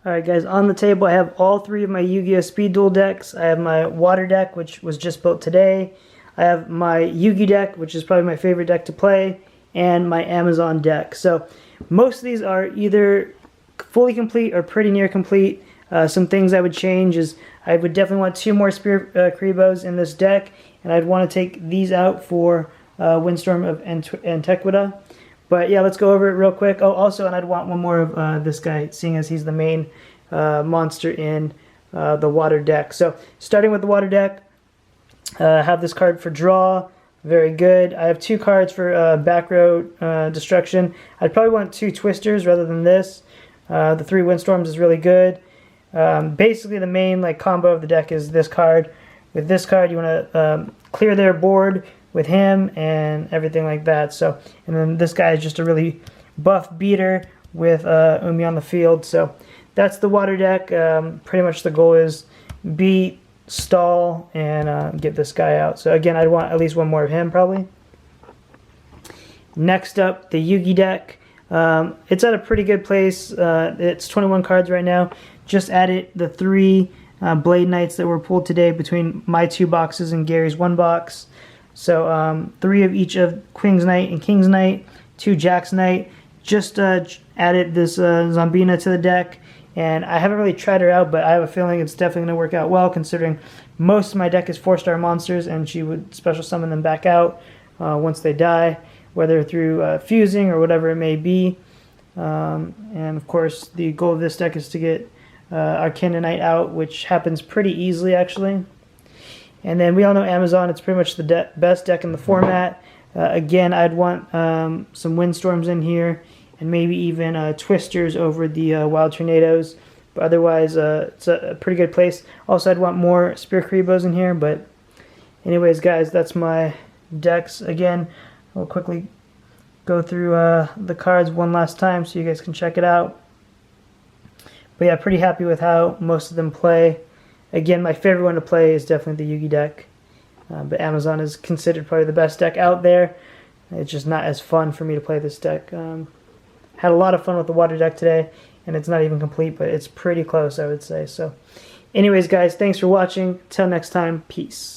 Alright guys, on the table I have all three of my Yu-Gi-Oh! Speed Duel decks. I have my Water deck, which was just built today. I have my Yu-Gi deck, which is probably my favorite deck to play, and my Amazon deck. So most of these are either fully complete or pretty near complete. Some things I would change is I would definitely want 2 more Spear Kribos in this deck, and I'd want to take these out for Windstorm of Antiquita. But yeah, let's go over it real quick. Oh, also, and I'd want 1 more of this guy, seeing as he's the main monster in the Water deck. So starting with the Water deck, I have this card for draw. Very good. I have 2 cards for back row destruction. I'd probably want 2 twisters rather than this. The 3 windstorms is really good. Basically, the main combo of the deck is this card. With this card, you want to clear their board with him and everything like that. So, and then this guy is just a really buff beater with Umi on the field. So that's the Water deck. Pretty much the goal is beat, stall, and get this guy out. So again, I'd want at least 1 more of him probably. Next up, the Yu-Gi deck. It's at a pretty good place. It's 21 cards right now. Just added the 3 Blade Knights that were pulled today between my 2 boxes and Gary's 1 box. So 3 of each of Queen's Knight and King's Knight, 2 Jack's Knight. Just added this Zombina to the deck, and I haven't really tried her out, but I have a feeling it's definitely going to work out well, considering most of my deck is 4-star monsters, and she would special summon them back out once they die, whether through fusing or whatever it may be. And of course, the goal of this deck is to get Arcanonite out, which happens pretty easily actually. And then we all know Amazon, it's pretty much the best deck in the format. Again, I'd want some Windstorms in here, and maybe even Twisters over the Wild Tornadoes. But otherwise, it's a pretty good place. Also, I'd want more Spear Kribos in here. But anyways, guys, that's my decks. Again, I'll quickly go through the cards one last time so you guys can check it out. But yeah, pretty happy with how most of them play. Again, my favorite one to play is definitely the Yu-Gi deck. But Amazon is considered probably the best deck out there. It's just not as fun for me to play this deck. Had a lot of fun with the Water deck today, and it's not even complete, but it's pretty close, I would say. So anyways, guys, thanks for watching. Till next time, peace.